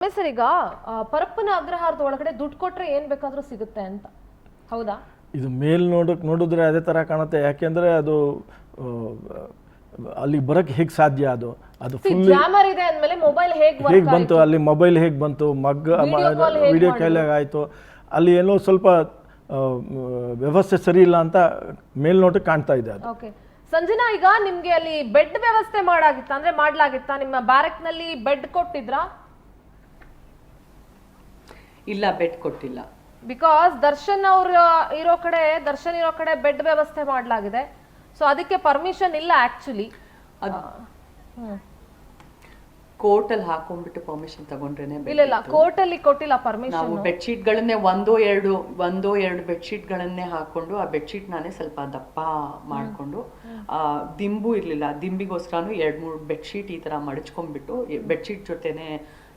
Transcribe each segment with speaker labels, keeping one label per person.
Speaker 1: Sir ಈಗ ಪರಪ್ಪನ ಅಗ್ರಹಾರದ ಒಳಗಡೆ ದುಡ್ಡು ಕೊಟ್ರೆ ಏನ್ ಬೇಕಾದ್ರೂ ಸಿಗುತ್ತೆ ಅಂತ ಹೌದಾ?
Speaker 2: ಇದು ಮೇಲ್ ನೋಡಿದ್ರೆ ಅದೇ ಥರ ಕಾಣುತ್ತೆ. ಯಾಕೆಂದರೆ ಅದು ಅಲ್ಲಿ ಬರೋಕ್ಕೆ ಹೇಗೆ ಸಾಧ್ಯ? ಅದು ಫುಲ್
Speaker 1: ಜಾಮರ್ ಇದೆ ಅಂದಮೇಲೆ ಮೊಬೈಲ್
Speaker 2: ಹೇಗೆ ಬಂತು, ಅಲ್ಲಿ ಮೊಬೈಲ್ ಹೇಗೆ ಬಂತು, ವಿಡಿಯೋ ಕೈಲಾಗ ಆಯಿತು, ಅಲ್ಲಿ ಏನೋ ಸ್ವಲ್ಪ ವ್ಯವಸ್ಥೆ ಸರಿ ಇಲ್ಲ ಅಂತ ಮೇಲ್ನೋಟಕ್ಕೆ ಕಾಣ್ತಾ ಇದೆ ಅದು.
Speaker 1: ಓಕೆ ಸಂಜನಾ, ಈಗ ನಿಮ್ಗೆ ಅಲ್ಲಿ ಬೆಡ್ ವ್ಯವಸ್ಥೆ ಮಾಡ್ಲಾಗಿತ್ತಾ? ನಿಮ್ಮ ಬ್ಯಾರಕ್ ನಲ್ಲಿ ಬೆಡ್ ಕೊಟ್ಟಿದ್ರಾ?
Speaker 3: ಇಲ್ಲ, ಬೆಡ್ ಕೊಟ್ಟಿಲ್ಲ.
Speaker 1: ಬಿಕಾಸ್ ದರ್ಶನ್ ಇರೋ ಕಡೆ ಬೆಡ್ ವ್ಯವಸ್ಥೆ ಮಾಡಲಾಗಿದೆ. ಸೊ ಅದಕ್ಕೆ ಪರ್ಮಿಷನ್ ಇಲ್ಲ ಆಕ್ಚುಲಿ.
Speaker 3: ಕೋರ್ಟ್ ಅಲ್ಲಿ ಹಾಕೊಂಡ್ಬಿಟ್ಟು ಪರ್ಮಿಷನ್ ತಗೊಂಡ್ರೇನೆ.
Speaker 1: ಇಲ್ಲ, ಕೋರ್ಟ್ ಅಲ್ಲಿ ಕೊಟ್ಟಿಲ್ಲ ಪರ್ಮಿಷನ್.
Speaker 3: ನಾವು ಬೆಡ್ಶೀಟ್ ಗಳನ್ನೇ ಒಂದೋ ಎರಡು ಬೆಡ್ಶೀಟ್ ಗಳನ್ನೇ ಹಾಕೊಂಡು ಆ ಬೆಡ್ಶೀಟ್ ನಾನೇ ಸ್ವಲ್ಪ ದಪ್ಪ ಮಾಡ್ಕೊಂಡು ದಿಂಬು ಇರ್ಲಿಲ್ಲ, ದಿಂಬಿಗೋಸ್ಕರನು 2-3 ಬೆಡ್ಶೀಟ್ ಈ ತರ ಮಡಚ್ಕೊಂಡ್ಬಿಟ್ಟು ಬೆಡ್ಶೀಟ್ ಜೊತೆನೆ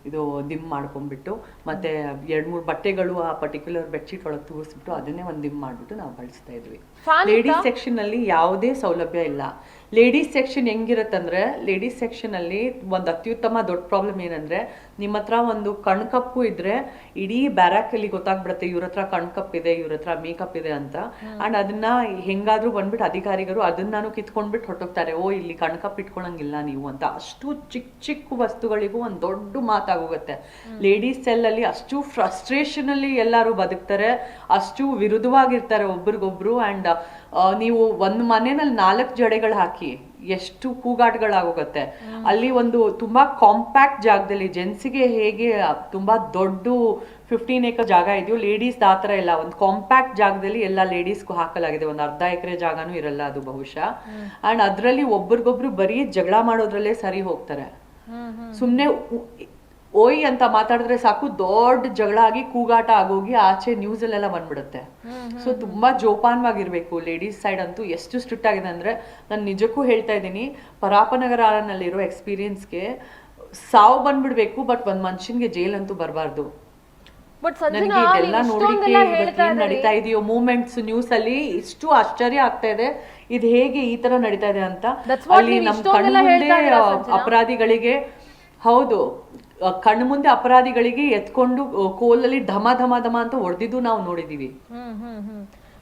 Speaker 3: ಇದು ದಿಮ್ ಮಾಡ್ಕೊಂಡ್ಬಿಟ್ಟು ಮತ್ತೆ 2-3 ಬಟ್ಟೆಗಳು ಆ ಪರ್ಟಿಕ್ಯುಲರ್ ಬೆಡ್ಶೀಟ್ ಒಳಗೆ ತೂರಿಸ್ಬಿಟ್ಟು ಅದನ್ನೇ ಒಂದು ದಿಮ್ ಮಾಡ್ಬಿಟ್ಟು ನಾವು ಬಳಸ್ತಾ ಇದ್ವಿ. ಲೇಡೀಸ್ ಸೆಕ್ಷನ್ ಅಲ್ಲಿ ಯಾವುದೇ ಸೌಲಭ್ಯ ಇಲ್ಲ. ಲೇಡೀಸ್ ಸೆಕ್ಷನ್ ಹೆಂಗಿರತ್ತಂದ್ರೆ, ಲೇಡೀಸ್ ಸೆಕ್ಷನ್ ಅಲ್ಲಿ ಒಂದು ಅತ್ಯುತ್ತಮ ದೊಡ್ಡ ಪ್ರಾಬ್ಲಮ್ ಏನಂದ್ರೆ, ನಿಮ್ಮ ಹತ್ರ ಒಂದು ಕಣ್ಕಪ್ಪು ಇದ್ರೆ ಇಡೀ ಬ್ಯಾರಾಕ್ ಅಲ್ಲಿ ಗೊತ್ತಾಗ್ಬಿಡುತ್ತೆ ಇವ್ರ ಹತ್ರ ಕಣ್ಕಪ್ ಇದೆ, ಇವ್ರ ಹತ್ರ ಮೇಕಪ್ ಇದೆ ಅಂತ. ಅಂಡ್ ಅದನ್ನ ಹೆಂಗಾದ್ರೂ ಬಂದ್ಬಿಟ್ಟು ಅಧಿಕಾರಿಗಳು ಅದನ್ನಾನು ಕಿತ್ಕೊಂಡ್ಬಿಟ್ಟು ಹೊಟ್ಟೋಗ್ತಾರೆ. ಓ, ಇಲ್ಲಿ ಕಣ್ಕಪ್ ಇಟ್ಕೊಳಂಗಿಲ್ಲ ನೀವು ಅಂತ. ಅಷ್ಟು ಚಿಕ್ಕ ವಸ್ತುಗಳಿಗೂ ಒಂದು ದೊಡ್ಡ ಮಾತಾಗೋಗುತ್ತೆ. ಲೇಡೀಸ್ ಸೆಲ್ ಅಲ್ಲಿ ಅಷ್ಟು ಫ್ರಸ್ಟ್ರೇಷನ್ ಅಲ್ಲಿ ಎಲ್ಲಾರು ಬದುಕ್ತಾರೆ, ಅಷ್ಟು ವಿರುದ್ಧವಾಗಿರ್ತಾರೆ ಒಬ್ರಿಗೊಬ್ರು. ಅಂಡ್ ನೀವು ಒಂದು ಮನೆಯಲ್ಲಿ 4 ಜಡೆಗಳು ಹಾಕಿ ಎಷ್ಟು ಕೂಗಾಟಗಳಾಗೋಗುತ್ತೆ. ಅಲ್ಲಿ ಒಂದು ತುಂಬಾ ಕಾಂಪ್ಯಾಕ್ಟ್ ಜಾಗದಲ್ಲಿ ಜೆಂಟ್ಸ್ಗೆ ಹೇಗೆ ತುಂಬಾ ದೊಡ್ಡ 15 ಎಕರೆ ಜಾಗ ಇದೆಯೋ, ಲೇಡೀಸ್ ಆ ಥರ ಇಲ್ಲ. ಒಂದು ಕಾಂಪ್ಯಾಕ್ಟ್ ಜಾಗದಲ್ಲಿ ಎಲ್ಲ ಲೇಡೀಸ್ಗೂ ಹಾಕಲಾಗಿದೆ. ಒಂದು ಅರ್ಧ ಎಕರೆ ಜಾಗನೂ ಇರಲ್ಲ ಅದು ಬಹುಶಃ. ಅಂಡ್ ಅದ್ರಲ್ಲಿ ಒಬ್ರಿಗೊಬ್ರು ಬರೀ ಜಗಳ ಮಾಡೋದ್ರಲ್ಲೇ ಸರಿ ಹೋಗ್ತಾರೆ. ಸುಮ್ನೆ ಓಯ್ ಅಂತ ಮಾತಾಡಿದ್ರೆ ಸಾಕು, ದೊಡ್ಡ ಜಗಳ ಆಗಿ ಕೂಗಾಟ ಆಗೋಗಿ ಆಚೆ ನ್ಯೂಸ್ ಅಲ್ಲೆಲ್ಲ ಬಂದ್ಬಿಡುತ್ತೆ. ಸೊ ತುಂಬಾ ಜೋಪಾನವಾಗಿರ್ಬೇಕು. ಲೇಡೀಸ್ ಸೈಡ್ ಅಂತೂ ಎಷ್ಟು ಸ್ಟ್ರಿಕ್ಟ್ ಆಗಿದೆ ಅಂದ್ರೆ, ನಾನು ನಿಜಕ್ಕೂ ಹೇಳ್ತಾ ಇದ್ದೀನಿ, ಪರಾಪನಗರನಲ್ಲಿರೋ ಎಕ್ಸ್ಪೀರಿಯನ್ಸ್ಗೆ ಸಾವು ಬಂದ್ಬಿಡ್ಬೇಕು, ಬಟ್ ಒಂದ್ ಮನುಷ್ಯನ್ಗೆ ಜೈಲ್ ಅಂತೂ ಬರಬಾರ್ದು. ನನಗೆ ಇದೆಲ್ಲ ನೋಡ್ಲಿಕ್ಕೆ ಏನ್ ನಡೀತಾ ಇದೆಯೋ ಮೂವ್ಮೆಂಟ್ಸ್ ನ್ಯೂಸ್ ಅಲ್ಲಿ ಇಷ್ಟು ಆಶ್ಚರ್ಯ ಆಗ್ತಾ ಇದೆ, ಇದು ಹೇಗೆ ಈ ತರ ನಡೀತಾ ಇದೆ ಅಂತ. ಅಲ್ಲಿ ನಮ್ ಕಣ್ಮುಂದೆ ಅಪರಾಧಿಗಳಿಗೆ, ಹೌದು, ಕಣ್ಣು ಮುಂದೆ ಅಪರಾಧಿಗಳಿಗೆ ಎತ್ಕೊಂಡು ಕೋಲಲ್ಲಿ ಢಮ ಢಮ ಢಮ ಅಂತ ಹೊಡೆದಿದ್ದು ನಾವು ನೋಡಿದೀವಿ.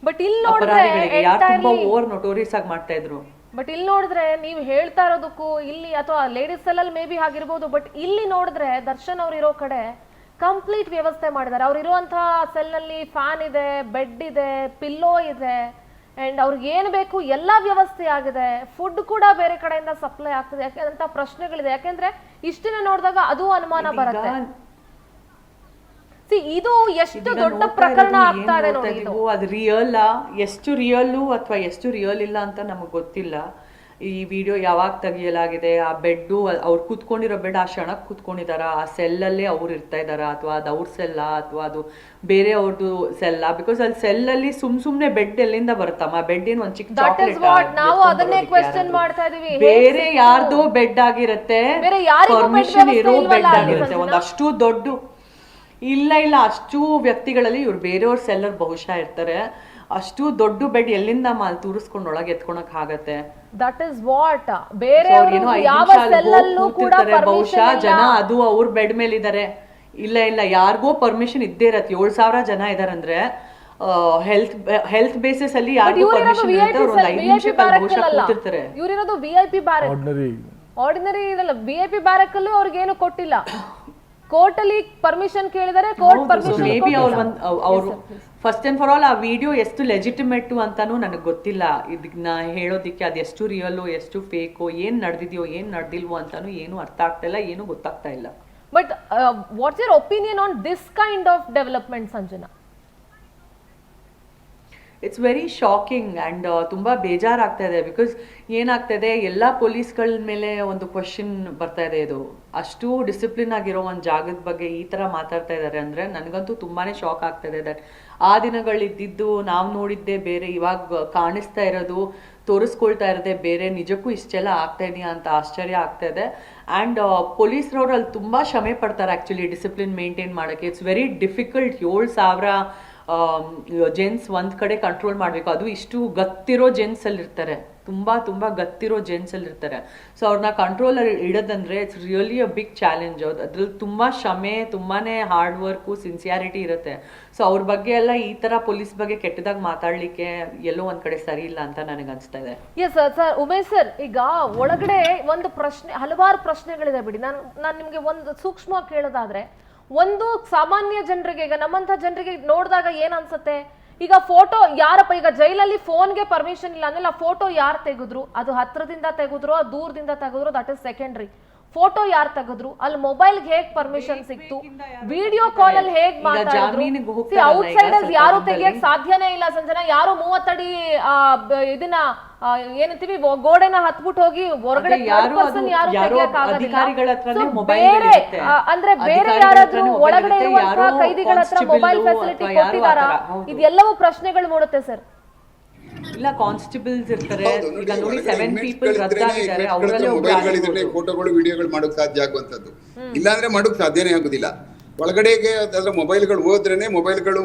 Speaker 1: ಬಟ್ ಇಲ್ಲಿ
Speaker 3: ಅಪರಾಧಿಗಳಿಗೆ ಯಾರು ತುಂಬಾ ಓವರ್ ನೋಟೋರಿಯಸ್ ಆಗಿ ಮಾಡ್ತಾ ಇದ್ರು.
Speaker 1: ಬಟ್ ಇಲ್ಲಿ ನೋಡಿದ್ರೆ ನೀವು ಹೇಳ್ತಾ ಇರೋದಕ್ಕೂ ಇಲ್ಲಿ, ಅಥವಾ ಲೇಡೀಸ್ ಸೆಲ್ ಮೇ ಬಿ ಆಗಿರ್ಬೋದು, ಬಟ್ ಇಲ್ಲಿ ನೋಡಿದ್ರೆ ದರ್ಶನ್ ಅವ್ರು ಇರೋ ಕಡೆ ಕಂಪ್ಲೀಟ್ ವ್ಯವಸ್ಥೆ ಮಾಡಿದ್ದಾರೆ. ಅವ್ರು ಇರುವಂತಹ ಸೆಲ್ ನಲ್ಲಿ ಫ್ಯಾನ್ ಇದೆ, ಬೆಡ್ ಇದೆ, ಪಿಲ್ಲೋ ಇದೆ, ಅಂಡ್ ಅವ್ರಿಗೆ ಏನ್ ಬೇಕು ಎಲ್ಲಾ ವ್ಯವಸ್ಥೆ ಆಗಿದೆ. ಫುಡ್ ಕೂಡ ಬೇರೆ ಕಡೆಯಿಂದ ಸಪ್ಲೈ ಆಗ್ತದೆ. ಯಾಕೆಂತ ಪ್ರಶ್ನೆಗಳಿದೆ. ಯಾಕೆಂದ್ರೆ ಇಷ್ಟನ್ನ ನೋಡಿದಾಗ ಅದು ಅನುಮಾನ ಬರುತ್ತೆ. ಇದು ಎಷ್ಟು ದೊಡ್ಡ ಪ್ರಕರಣ ಆಗ್ತಾ ಇದೆ ನೋಡಿ.
Speaker 3: ಅದು ರಿಯಲ್, ಎಷ್ಟು ರಿಯಲ್ಲು ಅಥವಾ ಎಷ್ಟು ರಿಯಲ್ ಇಲ್ಲ ಅಂತ ನಮಗ್ ಗೊತ್ತಿಲ್ಲ. ಈ ವಿಡಿಯೋ ಯಾವಾಗ ತೆಗಿಯಲಾಗಿದೆ, ಆ ಬೆಡ್ಡು ಅವ್ರು ಕೂತ್ಕೊಂಡಿರೋ ಬೆಡ್ ಆ ಕ್ಷಣಕ್ಕೆ ಕೂತ್ಕೊಂಡಿದಾರ, ಆ ಸೆಲ್ಲಲ್ಲೇ ಅವ್ರು ಇರ್ತಾ ಇದಾರ, ಅಥವಾ ಅದು ಅವ್ರ ಸೆಲ್ಲ ಅಥವಾ ಅದು ಬೇರೆ ಅವ್ರದ್ದು ಸೆಲ್ಲ? ಬಿಕಾಸ್ ಅಲ್ಲಿ ಸೆಲ್ಲಲ್ಲಿ ಸುಮ್ನೆ ಬೆಡ್ ಎಲ್ಲಿಂದ ಬರುತ್ತಮ್ಮ? ಬೆಡ್ ಏನು ಒಂದ್ ಚಿಕ್ಕ ಚಾಕ್ಲೇಟ್, ಬೇರೆ ಯಾರ್ದೋ ಬೆಡ್ ಆಗಿರುತ್ತೆ, ಪರ್ಮಿಷನ್ ಇರೋ ಬೆಡ್ ಆಗಿರುತ್ತೆ. ಒಂದಷ್ಟು ದೊಡ್ಡ ಇಲ್ಲ ಅಷ್ಟು ವ್ಯಕ್ತಿಗಳಲ್ಲಿ ಇವ್ರು ಬೇರೆಯವ್ರ ಸೆಲ್ಲರ್ ಬಹುಶಃ ಇರ್ತಾರೆ. ಅಷ್ಟು ದೊಡ್ಡ ಬೆಡ್ ಎಲ್ಲಿಂದ ತೂರಿಸ್ಕೊಂಡು ಒಳಗೆ ಎತ್ಕೊಳಕ್ ಆಗತ್ತೆ?
Speaker 1: ದಟ್ ಇಸ್ ವಾಟ್ ಬೇರೆ
Speaker 3: ಬಹುಶಃ ಜನ ಅದು ಅವ್ರ ಬೆಡ್ ಮೇಲೆ ಇದಾರೆ. ಇಲ್ಲ ಯಾರಿಗೋ ಪರ್ಮಿಷನ್ ಇದ್ದೇ ಇರತ್ತೆ. 7,000 ಜನ ಇದಾರಂದ್ರೆ ಹೆಲ್ತ್ ಬೇಸಿಸ್ ಅಲ್ಲಿ ಯಾರಿಗೂ ಪರ್ಮಿಷನ್ ಇರುತ್ತೆ. ಅವ್ರು ಒಂದು 5 ನಿಮಿಷ ಬಹುಶಃ ಕೂತಿರ್ತಾರೆ.
Speaker 1: ಇವ್ರಿರೋದು VIP ಬ್ಯಾರಕ್, ಆರ್ಡಿನರಿ ಇರಲ್ಲ. VIP ಬ್ಯಾರಕ್ ಅಲ್ಲೂ ಅವ್ರಿಗೇನು ಕೊಟ್ಟಿಲ್ಲ. ಕೋರ್ಟ್ ಅಲ್ಲಿ ಪರ್ಮಿಷನ್ ಕೇಳಿದರೆ ಕೋರ್ಟ್ ಪರ್ಮಿಷನ್.
Speaker 3: ಮೇ ಬಿ ಅವ್ರು ಫಸ್ಟ್ ಅಂಡ್ ಫಾರ್ ಆಲ್ ಆ ವಿಡಿಯೋ ಎಷ್ಟು ಲೆಜಿಟಿಮೇಟ್ ಅಂತಾನು ನನಗೆ ಗೊತ್ತಿಲ್ಲ. ಇದನ್ನ ಹೇಳೋದಿಕ್ಕೆ ಅದು ಎಷ್ಟು ರಿಯಲ್ ಎಷ್ಟು ಫೇಕೋ, ಏನ್ ನಡೆದಿದೆಯೋ ಏನ್ ನಡೆದಿಲ್ವೋ ಅಂತಾನು ಏನು ಅರ್ಥ ಆಗ್ತಾ ಇಲ್ಲ, ಏನು ಗೊತ್ತಾಗ್ತಾ ಇಲ್ಲ.
Speaker 1: But what's your opinion on this kind of development Sanjana?
Speaker 3: It's very shocking and ತುಂಬ ಬೇಜಾರಾಗ್ತಾ ಇದೆ. ಬಿಕಾಸ್ ಏನಾಗ್ತಾ ಇದೆ, ಎಲ್ಲ ಪೊಲೀಸ್ಗಳ ಮೇಲೆ ಒಂದು ಕ್ವಶನ್ ಬರ್ತಾ ಇದೆ. ಇದು ಅಷ್ಟು ಡಿಸಿಪ್ಲಿನ್ ಆಗಿರೋ ಒಂದು ಜಾಗದ ಬಗ್ಗೆ ಈ ಥರ ಮಾತಾಡ್ತಾ ಇದ್ದಾರೆ ಅಂದರೆ ನನಗಂತೂ ತುಂಬಾ ಶಾಕ್ ಆಗ್ತಾ ಇದೆ. ದಟ್ ಆ ದಿನಗಳಿದ್ದಿದ್ದು ನಾವು ನೋಡಿದ್ದೆ ಬೇರೆ, ಇವಾಗ ಕಾಣಿಸ್ತಾ ಇರೋದು ತೋರಿಸ್ಕೊಳ್ತಾ ಇರೋದೇ ಬೇರೆ. ನಿಜಕ್ಕೂ ಇಷ್ಟೆಲ್ಲ ಆಗ್ತಾ ಇದೆಯಾ ಅಂತ ಆಶ್ಚರ್ಯ ಆಗ್ತಾ ಇದೆ. ಆ್ಯಂಡ್ ಪೊಲೀಸ್ರವ್ರು ಅಲ್ಲಿ ತುಂಬ ಶ್ರಮೆ ಪಡ್ತಾರೆ ಆ್ಯಕ್ಚುಲಿ ಡಿಸಿಪ್ಲಿನ್ ಮೇಂಟೈನ್ ಮಾಡೋಕ್ಕೆ. It's very difficult. 7,000 ಜೆಂಟ್ಸ್ ಒಂದ್ ಕಡೆ ಕಂಟ್ರೋಲ್ ಮಾಡ್ಬೇಕು, ಅದು ಇಷ್ಟು ಗತ್ತಿರೋ ಜೆಂಟ್ಸ್ ಅಲ್ಲಿ ಇರ್ತಾರೆ, ತುಂಬಾ ಗತ್ತಿರೋ ಜೆಂಟ್ಸ್ ಅಲ್ಲಿ ಇರ್ತಾರೆ. ಸೊ ಅವ್ರನ್ನ ಕಂಟ್ರೋಲ್ ಇಡೋದಂದ್ರೆ it's really a big challenge. ಅದ್ರಲ್ಲಿ ತುಂಬಾ ಶ್ರಮೆ, ತುಂಬಾನೇ ಹಾರ್ಡ್ ವರ್ಕು, ಸಿನ್ಸಿಯಾರಿಟಿ ಇರುತ್ತೆ. ಸೊ ಅವ್ರ ಬಗ್ಗೆ ಎಲ್ಲ ಈ ತರ ಪೊಲೀಸ್ ಬಗ್ಗೆ ಕೆಟ್ಟದಾಗ ಮಾತಾಡ್ಲಿಕ್ಕೆ ಎಲ್ಲೋ ಒಂದ್ ಕಡೆ ಸರಿ ಇಲ್ಲ ಅಂತ ನನಗೆ ಅನ್ಸ್ತಾ ಇದೆ.
Speaker 1: ಎಸ್ ಸರ್, ಉಮೇಶ್ ಸರ್, ಈಗ ಒಳಗಡೆ ಒಂದು ಪ್ರಶ್ನೆ, ಹಲವಾರು ಪ್ರಶ್ನೆಗಳಿದೆ ಬಿಡಿ. ನಾನು ನಿಮ್ಗೆ ಒಂದು ಸೂಕ್ಷ್ಮವಾಗಿ ಕೇಳೋದಾದ್ರೆ, ಒಂದು ಸಾಮಾನ್ಯ ಜನರಿಗೆ, ಈಗ ನಮ್ಮಂತ ಜನರಿಗೆ ನೋಡಿದಾಗ ಏನ್ ಅನ್ಸುತ್ತೆ, ಈಗ ಫೋಟೋ ಯಾರಪ್ಪ, ಈಗ ಜೈಲಲ್ಲಿ ಫೋನ್ಗೆ ಪರ್ಮಿಷನ್ ಇಲ್ಲ ಅಂದ್ರೆ ಆ ಫೋಟೋ ಯಾರು ತೆಗೆದ್ರು, ಅದು ಹತ್ರದಿಂದ ತೆಗೆದ್ರು ದೂರದಿಂದ ತೆಗೆದ್ರು, ದಟ್ ಇಸ್ ಸೆಕೆಂಡ್ರಿ. ಫೋಟೋ ಯಾರು ತೆಗೆದ್ರು, ಅಲ್ಲಿ ಮೊಬೈಲ್ಗೆ ಹೇಗ್ ಪರ್ಮಿಷನ್ ಸಿಕ್ತು, ವಿಡಿಯೋ ಕಾಲ್ ಅಲ್ಲಿ ಹೇಗ್ ಮಾತಾಡಿದ್ರು, ಔಟ್ಸೈಡರ್ಸ್ ಯಾರು ತೆಗಿಯಕ್ ಸಾಧ್ಯನೇ ಇಲ್ಲ ಸಂಜನಾ. ಯಾರು 30 ಅಡಿ ಇದನ್ನ ಏನಂತೀವಿ ಗೋಡೆನ ಹತ್ಬಿಟ್ಟು ಹೋಗಿ ಹೊರಗಡೆ ಬೇರೆ ಅಂದ್ರೆ ಬೇರೆ ಯಾರಾದ್ರೂ ಒಳಗಡೆ ಇರುವಂತಹ ಕೈದಿಗಳ ಹತ್ರ ಮೊಬೈಲ್ ಫೆಸಿಲಿಟಿ ಕೊಟ್ಟಿದಾರಾ, ಇದೆಲ್ಲವೂ ಪ್ರಶ್ನೆಗಳು ಮೂಡುತ್ತೆ ಸರ್.
Speaker 3: ಇಲ್ಲ, ಕಾನ್ಸ್ಟೇಬಲ್ಸ್ ಇರ್ತಾರೆ. ಈಗ ನೋಡಿ 7 ಪೀಪಲ್ ರದ್ದಾಗಿದ್ದಾರೆ, ಅವರಲ್ಲೇ
Speaker 4: ಫೋಟೋಗಳು ವಿಡಿಯೋಗಳು ಮಾಡೋಕ್ ಸಾಧ್ಯ ಆಗುವಂತದ್ದು. ಇಲ್ಲಾಂದ್ರೆ ಮಾಡೋಕ್ ಸಾಧ್ಯನೇ ಆಗುದಿಲ್ಲ. ಒಳಗಡೆಗೆ ಅದರ ಮೊಬೈಲ್ಗಳು ಹೋದ್ರೇನೆ, ಮೊಬೈಲ್ಗಳು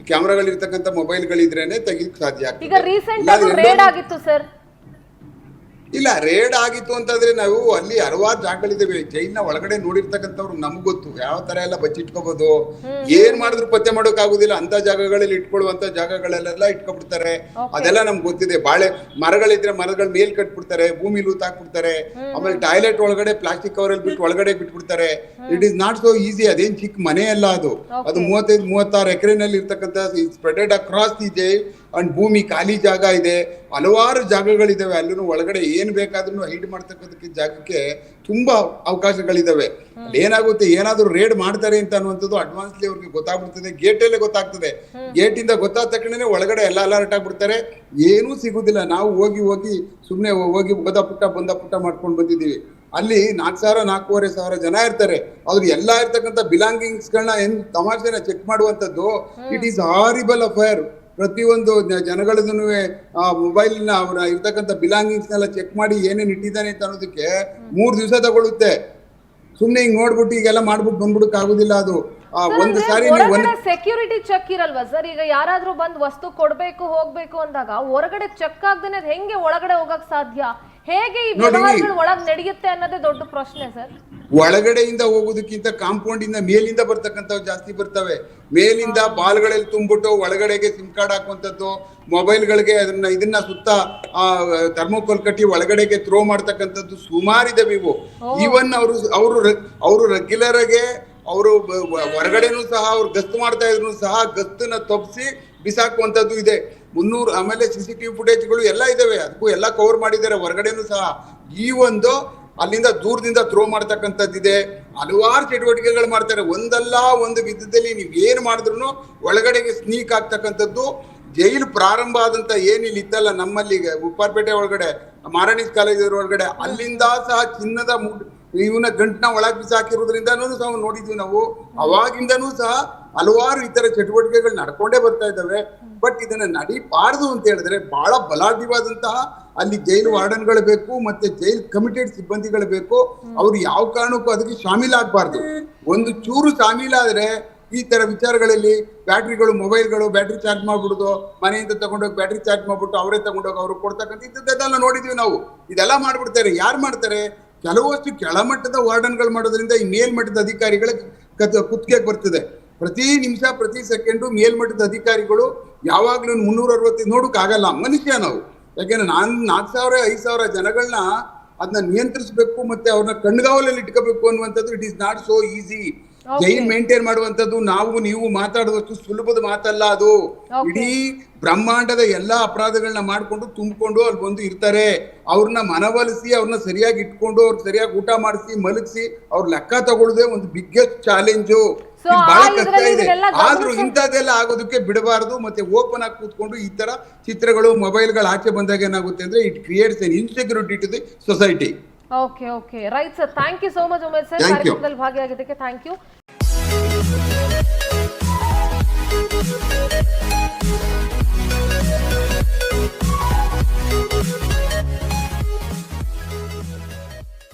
Speaker 4: ಕ್ಯಾಮ್ರಾಗಳು ಇರ್ತಕ್ಕಂಥ ಮೊಬೈಲ್ಗಳಿದ್ರೇನೆ ತೆಗಿಕ್ ಸಾಧ್ಯ ಆಗ್ತದೆ.
Speaker 1: ಈಗ ರೀಸೆಂಟ್ ಆಗಿ ರೇಡ್ ಆಗಿತ್ತು ಸರ್.
Speaker 4: ಇಲ್ಲ, ರೇಡ್ ಆಗಿತ್ತು ಅಂತಂದ್ರೆ ನಾವು ಅಲ್ಲಿ ಹಲವಾರು ಜಾಗಗಳಿದ್ದಾವೆ. ಜೈಲ್ನ ಒಳಗಡೆ ನೋಡಿರ್ತಕ್ಕಂಥವ್ರು ನಮ್ಗೆ ಗೊತ್ತು ಯಾವ ತರ ಎಲ್ಲ ಬಚ್ಚಿಟ್ಕೋಬಹುದು, ಏನ್ ಮಾಡಿದ್ರು ಪತ್ತೆ ಮಾಡೋಕ್ ಆಗುದಿಲ್ಲ ಅಂತ ಜಾಗಗಳಲ್ಲಿ ಇಟ್ಕೊಳ್ಳುವಂತ ಜಾಗಗಳೆಲ್ಲ ಇಟ್ಕೊಬಿಡ್ತಾರೆ. ಅದೆಲ್ಲ ನಮ್ಗೆ ಗೊತ್ತಿದೆ. ಬಾಳೆ ಮರಗಳಿದ್ರೆ ಮರಗಳ ಮೇಲ್ ಕಟ್ಬಿಡ್ತಾರೆ, ಭೂಮಿ ಲೂತ್ ಹಾಕ್ಬಿಡ್ತಾರೆ. ಆಮೇಲೆ ಟಾಯ್ಲೆಟ್ ಒಳಗಡೆ ಪ್ಲಾಸ್ಟಿಕ್ ಕವರಲ್ಲಿ ಬಿಟ್ಟು ಒಳಗಡೆ ಬಿಟ್ಬಿಡ್ತಾರೆ. It is not so easy. ಅದೇನ್ ಚಿಕ್ಕ ಮನೆ ಅಲ್ಲ ಅದು. ಅದು 35-36 ಎಕರೆನಲ್ಲಿ ಇರ್ತಕ್ಕಂಥ spreaded across the jail and ಭೂಮಿ ಖಾಲಿ ಜಾಗ ಇದೆ, ಹಲವಾರು ಜಾಗಗಳಿದಾವೆ. ಅಲ್ಲೂ ಒಳಗಡೆ ಏನ್ ಬೇಕಾದ್ರೂ ಹೈಡ್ ಮಾಡ್ತಕ್ಕಂಥ ಜಾಗಕ್ಕೆ ತುಂಬಾ ಅವಕಾಶಗಳಿದಾವೆ. ಏನಾಗುತ್ತೆ, ಏನಾದ್ರು ರೇಡ್ ಮಾಡ್ತಾರೆ ಅಂತ ಅನ್ನುವಂಥದ್ದು ಅಡ್ವಾನ್ಸ್ಲಿ ಅವ್ರಿಗೆ ಗೊತ್ತಾಗ್ಬಿಡ್ತದೆ. ಗೇಟಲ್ಲೇ ಗೊತ್ತಾಗ್ತದೆ. ಗೇಟಿಂದ ಗೊತ್ತಾದ ತಕ್ಷಣನೇ ಒಳಗಡೆ ಎಲ್ಲ ಅಲರ್ಟ್ ಆಗ್ಬಿಡ್ತಾರೆ, ಏನೂ ಸಿಗುದಿಲ್ಲ. ನಾವು ಹೋಗಿ ಸುಮ್ಮನೆ ಹೋಗಿ ಬಂದ ಪುಟ್ಟ ಮಾಡ್ಕೊಂಡು ಬಂದಿದ್ದೀವಿ. ಅಲ್ಲಿ 4,000-4,500 ಜನ ಇರ್ತಾರೆ. ಅವ್ರು ಎಲ್ಲ ಇರ್ತಕ್ಕಂಥ ಬಿಲಾಂಗಿಂಗ್ಸ್ ಗಳನ್ನ ಏನ್ ತಮಾಷೆನ ಚೆಕ್ ಮಾಡುವಂಥದ್ದು, ಇಟ್ ಈಸ್ ಹಾರಿಬಲ್ ಅಫೇರ್. ಪ್ರತಿಯೊಂದು ಜನಗಳದನ್ನು ಮೊಬೈಲ್ನ ಅವರ ಇರ್ತಕ್ಕಂಥ ಬಿಲಾಂಗಿಂಗ್ಸ್ನೆಲ್ಲ ಚೆಕ್ ಮಾಡಿ ಏನೇನು ಇಟ್ಟಿದ್ದಾನೆ ಅಂತ ಅನ್ನೋದಕ್ಕೆ 3 ದಿವಸ ತಗೊಳುತ್ತೆ. ಸುಮ್ನೆ ಹಿಂಗ್ ನೋಡ್ಬಿಟ್ಟು ಈಗೆಲ್ಲ ಮಾಡ್ಬಿಟ್ಟು ಬಂದ್ಬಿಡಕ್ ಆಗುದಿಲ್ಲ. ಅದು ಒಂದು ಸಾರಿ
Speaker 1: ಸೆಕ್ಯೂರಿಟಿ ಚೆಕ್ ಇರಲ್ವಾ ಸರ್? ಈಗ ಯಾರಾದ್ರೂ ಬಂದ್ ವಸ್ತು ಕೊಡ್ಬೇಕು ಹೋಗ್ಬೇಕು ಅಂದಾಗ ಹೊರಗಡೆ ಚೆಕ್ ಆಗ್ದೇನೆ ಹೆಂಗೆ ಒಳಗಡೆ ಹೋಗಕ್ ಸಾಧ್ಯ? ಹೇಗೆ ಈ ವ್ಯವಹಾರಗಳು ಒಳಗ್ ನಡೆಯುತ್ತೆ ಅನ್ನೋದೇ ದೊಡ್ಡ ಪ್ರಶ್ನೆ ಸರ್.
Speaker 4: ಒಳಗಡೆಯಿಂದ ಹೋಗೋದಕ್ಕಿಂತ ಕಾಂಪೌಂಡ್ ಇಂದ ಮೇಲಿಂದ ಬರ್ತಕ್ಕಂಥವು ಜಾಸ್ತಿ ಬರ್ತವೆ. ಮೇಲಿಂದ ಬಾಲ್ಗಳಲ್ಲಿ ತುಂಬಿಟ್ಟು ಒಳಗಡೆಗೆ ಸಿಮ್ ಕಾರ್ಡ್ ಹಾಕುವಂಥದ್ದು, ಮೊಬೈಲ್ಗಳಿಗೆ ಇದನ್ನ ಸುತ್ತ ಥರ್ಮೋಕೋಲ್ ಕಟ್ಟಿ ಒಳಗಡೆಗೆ ಥ್ರೋ ಮಾಡ್ತಕ್ಕಂಥದ್ದು ಸುಮಾರಿದಾವೆ ಇವು. ಈವನ್ ಅವರು ರೆಗ್ಯುಲರ್ ಆಗಿ ಅವರು ಹೊರಗಡೆನೂ ಸಹ ಅವ್ರು ಗಸ್ತು ಮಾಡ್ತಾ ಇದ್ರು ಸಹ ಗಸ್ತನ್ನ ತಪ್ಪಿಸಿ ಬಿಸಾಕುವಂಥದ್ದು ಇದೆ. 300 ಆಮೇಲೆ CCTV ಫುಟೇಜ್ಗಳು ಎಲ್ಲ ಇದಾವೆ. ಅದಕ್ಕೂ ಎಲ್ಲ ಕವರ್ ಮಾಡಿದ್ದಾರೆ ಹೊರಗಡೆನೂ ಸಹ. ಈ ಒಂದು ಅಲ್ಲಿಂದ ದೂರದಿಂದ ಥ್ರೋ ಮಾಡ್ತಕ್ಕಂಥದ್ದಿದೆ. ಹಲವಾರು ಚಟುವಟಿಕೆಗಳು ಮಾಡ್ತಾರೆ. ಒಂದಲ್ಲ ಒಂದು ವಿಧದಲ್ಲಿ ನೀವು ಏನು ಮಾಡಿದ್ರು ಒಳಗಡೆಗೆ ಸ್ನೀಕ್ ಆಗ್ತಕ್ಕಂಥದ್ದು. ಜೈಲು ಪ್ರಾರಂಭ ಆದಂತ ಏನಿಲ್ಲ ಇತ್ತಲ್ಲ ನಮ್ಮಲ್ಲಿ ಉಪ್ಪಾರಪೇಟೆ ಒಳಗಡೆ, ಮಾರಾಣಿಸ್ ಕಾಲೇಜ್ ಒಳಗಡೆ, ಅಲ್ಲಿಂದ ಸಹ ಚಿನ್ನದ ಇವನ ಗಂಟನ್ನ ಒಳಗೆ ಬಿಸಾಕಿರೋದ್ರಿಂದನೂ ಸಹ ನೋಡಿದ್ವಿ ನಾವು. ಅವಾಗಿಂದನೂ ಸಹ ಹಲವಾರು ಇತರ ಚಟುವಟಿಕೆಗಳು ನಡ್ಕೊಂಡೇ ಬರ್ತಾ ಇದ್ದಾವೆ. ಬಟ್ ಇದನ್ನ ನಡೀಬಾರ್ದು ಅಂತ ಹೇಳಿದ್ರೆ ಬಹಳ ಬಲಾಢ್ಯವಾದಂತಹ ಅಲ್ಲಿ ಜೈಲು ವಾರ್ಡನ್ಗಳು ಬೇಕು, ಮತ್ತೆ ಜೈಲ್ ಕಮಿಟೆಡ್ ಸಿಬ್ಬಂದಿಗಳು ಬೇಕು. ಅವ್ರು ಯಾವ ಕಾರಣಕ್ಕೂ ಅದಕ್ಕೆ ಶಾಮೀಲಾಗಬಾರ್ದು. ಒಂದು ಚೂರು ಶಾಮೀಲಾದ್ರೆ ಈ ತರ ವಿಚಾರಗಳಲ್ಲಿ ಬ್ಯಾಟ್ರಿಗಳು, ಮೊಬೈಲ್ಗಳು ಬ್ಯಾಟ್ರಿ ಚಾರ್ಜ್ ಮಾಡ್ಬಿಡುದು, ಮನೆಯಿಂದ ತಗೊಂಡೋಗಿ ಬ್ಯಾಟ್ರಿ ಚಾರ್ಜ್ ಮಾಡ್ಬಿಟ್ಟು ಅವರೇ ತಗೊಂಡೋಗಿ ಅವ್ರು ಕೊಡ್ತಕ್ಕಂಥ ಇದೆಲ್ಲ ನೋಡಿದ್ವಿ ನಾವು. ಇದೆಲ್ಲ ಮಾಡ್ಬಿಡ್ತಾರೆ. ಯಾರು ಮಾಡ್ತಾರೆ? ಕೆಲವಷ್ಟು ಕೆಳಮಟ್ಟದ ವಾರ್ಡನ್ಗಳು ಮಾಡೋದ್ರಿಂದ ಈ ಮೇಲ್ಮಟ್ಟದ ಅಧಿಕಾರಿಗಳ ಕುತ್ತಿಗೆಗೆ ಬರ್ತದೆ. ಪ್ರತಿ ನಿಮಿಷ ಪ್ರತಿ ಸೆಕೆಂಡು ಮೇಲ್ಮಟ್ಟದ ಅಧಿಕಾರಿಗಳು ಯಾವಾಗ್ಲೂ 365 ನೋಡಕ್ ಆಗಲ್ಲ. ಮನುಷ್ಯ ನಾವು. ಯಾಕೆಂದ್ರೆ 4,000-5,000 ಜನಗಳನ್ನ ಅದನ್ನ ನಿಯಂತ್ರಿಸಬೇಕು, ಮತ್ತೆ ಅವ್ರನ್ನ ಕಣ್ಗಾವಲಲ್ಲಿ ಇಟ್ಕೋಬೇಕು ಅನ್ನುವಂಥದ್ದು it is not so easy. Jail maintain ಮಾಡುವಂಥದ್ದು ನೀವು ಮಾತಾಡುವಷ್ಟು ಸುಲಭದ ಮಾತಲ್ಲ ಅದು. ಇಡೀ ಬ್ರಹ್ಮಾಂಡದ ಎಲ್ಲಾ ಅಪರಾಧಗಳನ್ನ ಮಾಡ್ಕೊಂಡು ತುಂಬಿಕೊಂಡು ಅಲ್ಲಿ ಬಂದು ಇರ್ತಾರೆ. ಅವ್ರನ್ನ ಮನವೊಲಿಸಿ, ಅವ್ರನ್ನ ಸರಿಯಾಗಿ ಇಟ್ಕೊಂಡು, ಅವ್ರಿಗೆ ಸರಿಯಾಗಿ ಊಟ ಮಾಡಿಸಿ ಮಲಗಿಸಿ ಅವ್ರ ಲೆಕ್ಕ ತಗೊಳ್ಳೋದೇ ಒಂದು ಬಿಗ್ಗೆಸ್ಟ್ ಚಾಲೆಂಜು. ಬಹಳ ಕಷ್ಟ ಇದೆ. ಆದ್ರೂ ಇಂಥದ್ದೆಲ್ಲ ಆಗೋದಕ್ಕೆ ಬಿಡಬಾರದು. ಮತ್ತೆ ಓಪನ್ ಆಗಿ ಕೂತ್ಕೊಂಡು ಈ ತರ ಚಿತ್ರಗಳು, ಮೊಬೈಲ್ಗಳು ಆಚೆ ಬಂದಾಗ ಏನಾಗುತ್ತೆ ಅಂದ್ರೆ it creates an insecurity to the society.
Speaker 1: Okay right sir, thank you so much Umesh sir, ಕಾರ್ಯಕ್ರಮದಲ್ಲಿ ಭಾಗಿಯಾಗಿದ್ದಕ್ಕೆ ಥ್ಯಾಂಕ್ ಯು.